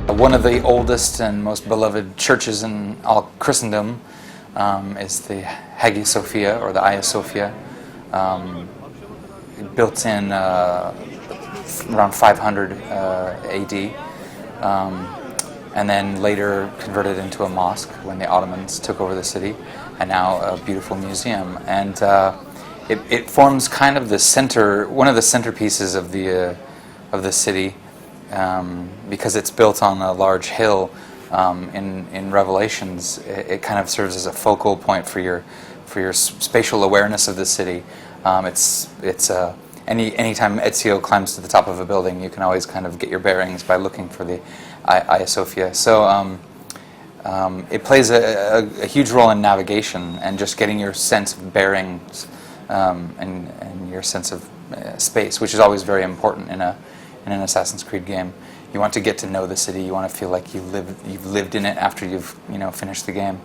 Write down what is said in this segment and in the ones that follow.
One of the oldest and most beloved churches in all Christendom is the Hagia Sophia, or the Hagia Sophia, built in around 500 AD, and then later converted into a mosque when the Ottomans took over the city, and now a beautiful museum. And it forms kind of the center, one of the centerpieces of the city, because it's built on a large hill. In Revelations, it kind of serves as a focal point for your spatial awareness of the city. Anytime Ezio climbs to the top of a building, you can always kind of get your bearings by looking for the Hagia Sophia. So it plays a huge role in navigation and just getting your sense of bearings and your sense of space, which is always very important in an Assassin's Creed game. You want to get to know the city. You want to feel like you've lived in it after you've finished the game.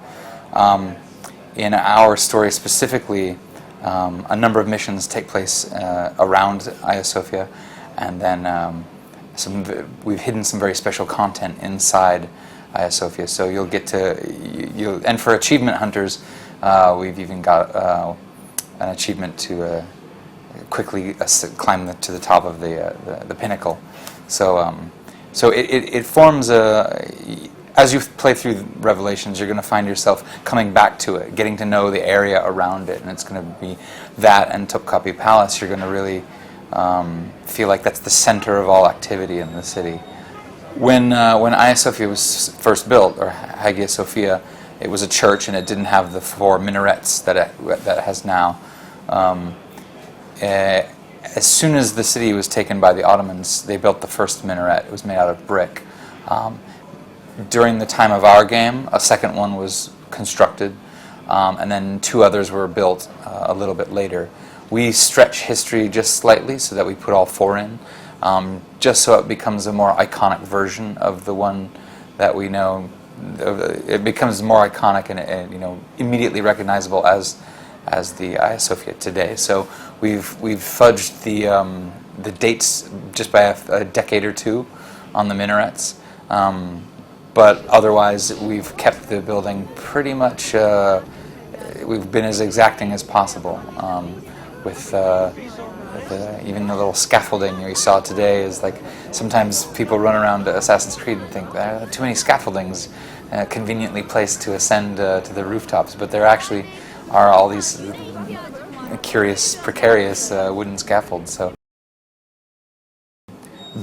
In our story specifically, a number of missions take place around Hagia Sophia, and then we've hidden some very special content inside Hagia Sophia. So you'll get to and for achievement hunters, we've even got an achievement to quickly climb to the top of the pinnacle. So it forms as you play through Revelations, you're going to find yourself coming back to it, getting to know the area around it, and it's going to be that and Topkapi Palace. You're going to really feel like that's the center of all activity in the city. When Hagia Sophia was first built, or Hagia Sophia, it was a church, and it didn't have the 4 minarets that it has now. As soon as the city was taken by the Ottomans, they built the first minaret. It was made out of brick. During the time of our game, a second one was constructed, and then 2 others were built a little bit later. We stretch history just slightly so that we put all 4 in, just so it becomes a more iconic version of the one that we know. It becomes more iconic and immediately recognizable as the Hagia Sophia today. So we've fudged the dates just by a decade or 2 on the minarets, but otherwise we've kept the building pretty much. We've been as exacting as possible with even the little scaffolding you saw today. Is like sometimes people run around Assassin's Creed and think there are too many scaffoldings conveniently placed to ascend to the rooftops, but there actually are all these curious, precarious wooden scaffolds. So,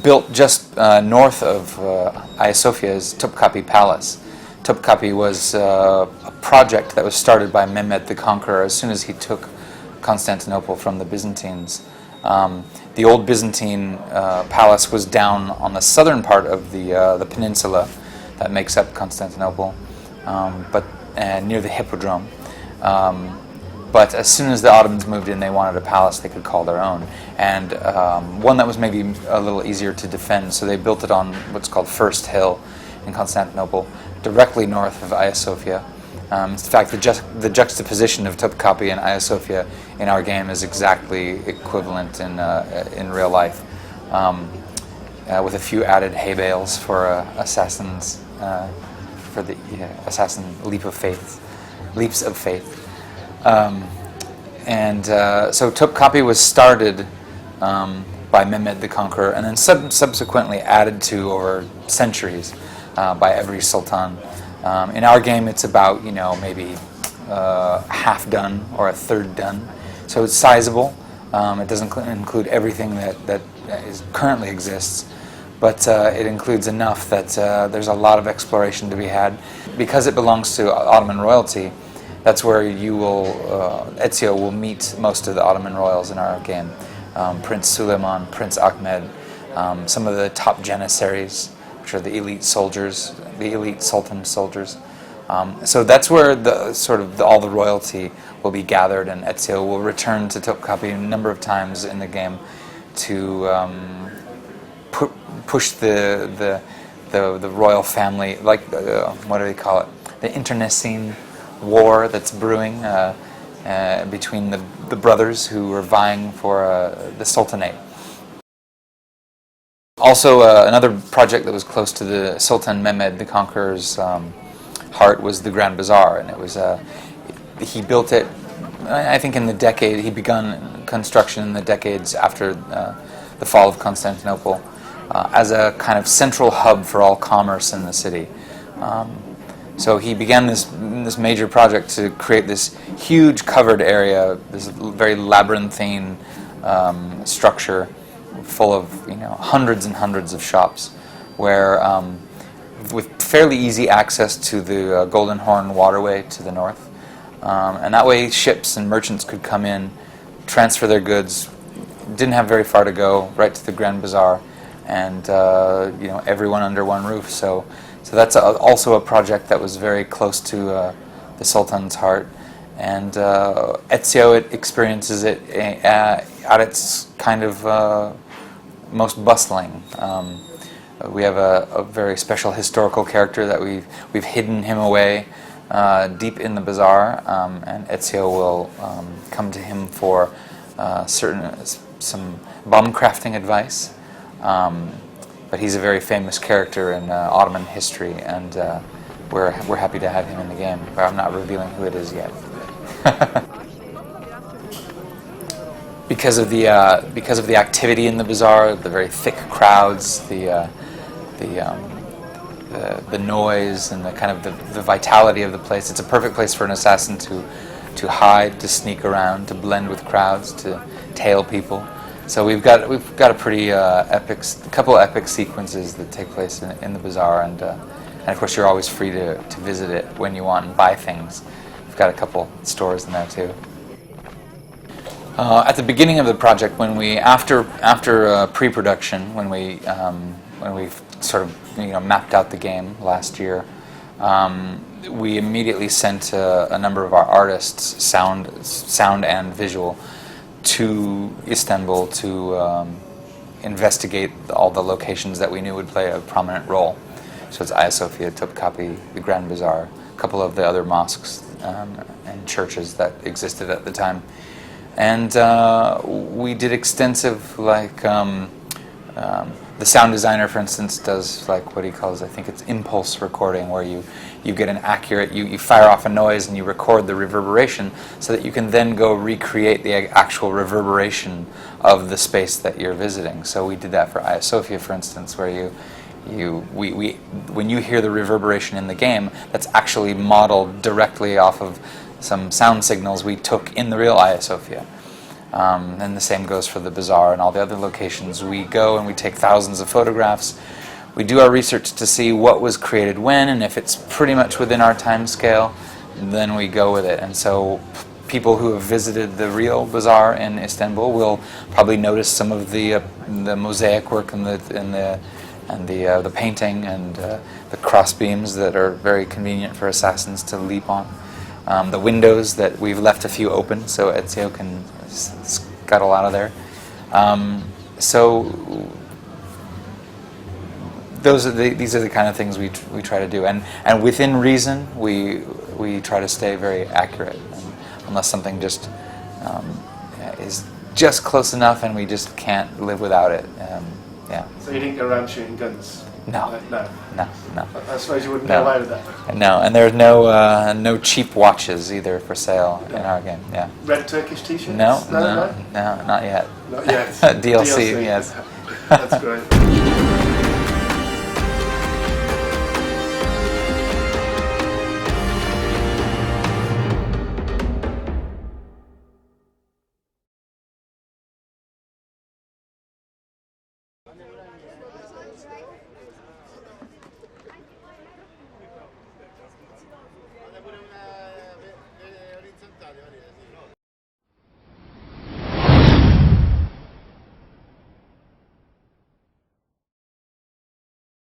built just north of Hagia Sophia is Topkapi Palace. Topkapi was a project that was started by Mehmed the Conqueror as soon as he took Constantinople from the Byzantines. The old Byzantine palace was down on the southern part of the peninsula that makes up Constantinople, but near the Hippodrome. But as soon as the Ottomans moved in, they wanted a palace they could call their own, and one that was maybe a little easier to defend. So they built it on what's called First Hill in Constantinople, directly north of Hagia Sophia. In fact, the juxtaposition of Topkapi and Hagia Sophia in our game is exactly equivalent in real life, with a few added hay bales for assassins, for the assassin leaps of faith. So Topkapi was started by Mehmed the Conqueror, and then subsequently added to over centuries by every sultan. In our game, it's about maybe half done or a third done, so it's sizable. It doesn't include everything that currently exists, but it includes enough that there's a lot of exploration to be had. Because it belongs to Ottoman royalty, that's where Ezio will meet most of the Ottoman royals in our game. Prince Suleiman, Prince Ahmed, some of the top janissaries, which are the elite soldiers, the elite sultan soldiers. So that's where all the royalty will be gathered, and Ezio will return to Topkapi a number of times in the game to push the royal family, like what do they call it? The internecine war that's brewing between the brothers who are vying for the sultanate. Also, another project that was close to the Sultan Mehmed the Conqueror's heart was the Grand Bazaar, and it was he built it. I think in the decade he begun construction in the decades after the fall of Constantinople as a kind of central hub for all commerce in the city. So he began this major project to create this huge covered area, this very labyrinthine structure, full of hundreds and hundreds of shops, where with fairly easy access to the Golden Horn waterway to the north, and that way ships and merchants could come in, transfer their goods, didn't have very far to go, right to the Grand Bazaar, and everyone under one roof. So that's also a project that was very close to the Sultan's heart. And Ezio, it experiences it at its kind of most bustling. We have a very special historical character that we've hidden him away deep in the bazaar, and Ezio will come to him for some bomb crafting advice. But he's a very famous character in Ottoman history, and we're happy to have him in the game. But I'm not revealing who it is yet. Because of the activity in the bazaar, the very thick crowds, the noise, and the kind of the vitality of the place, it's a perfect place for an assassin to hide, to sneak around, to blend with crowds, to tail people. So we've got a pretty couple epic sequences that take place in the bazaar, and of course you're always free to visit it when you want and buy things. We've got a couple stores in there too. At the beginning of the project, when we after pre-production, when we sort of mapped out the game last year, we immediately sent a number of our artists, sound and visual, to Istanbul to investigate all the locations that we knew would play a prominent role. So it's Hagia Sophia, Topkapi, the Grand Bazaar, a couple of the other mosques and churches that existed at the time. And we did extensive, the sound designer, for instance, does what he calls, I think it's impulse recording, where you get an accurate, you fire off a noise and you record the reverberation so that you can then go recreate the actual reverberation of the space that you're visiting. So we did that for Hagia Sophia, for instance, where when you hear the reverberation in the game, that's actually modeled directly off of some sound signals we took in the real Hagia Sophia. And the same goes for the bazaar and all the other locations. We go and we take thousands of photographs. We do our research to see what was created when, and if it's pretty much within our time scale, then we go with it. And so people who have visited the real bazaar in Istanbul will probably notice some of the mosaic work and the painting and the cross beams that are very convenient for assassins to leap on. The windows that we've left a few open so Ezio can scuttle out of there. So these are the kind of things we try to do, and within reason we try to stay very accurate, unless something just is just close enough and we just can't live without it. Yeah. So you didn't go around shooting guns? No. No. I suppose you wouldn't get away with that. No, and there's no cheap watches either for sale in our game. Yeah. Red Turkish T-shirts? No, not yet. Not yet. DLC, yes. That's great.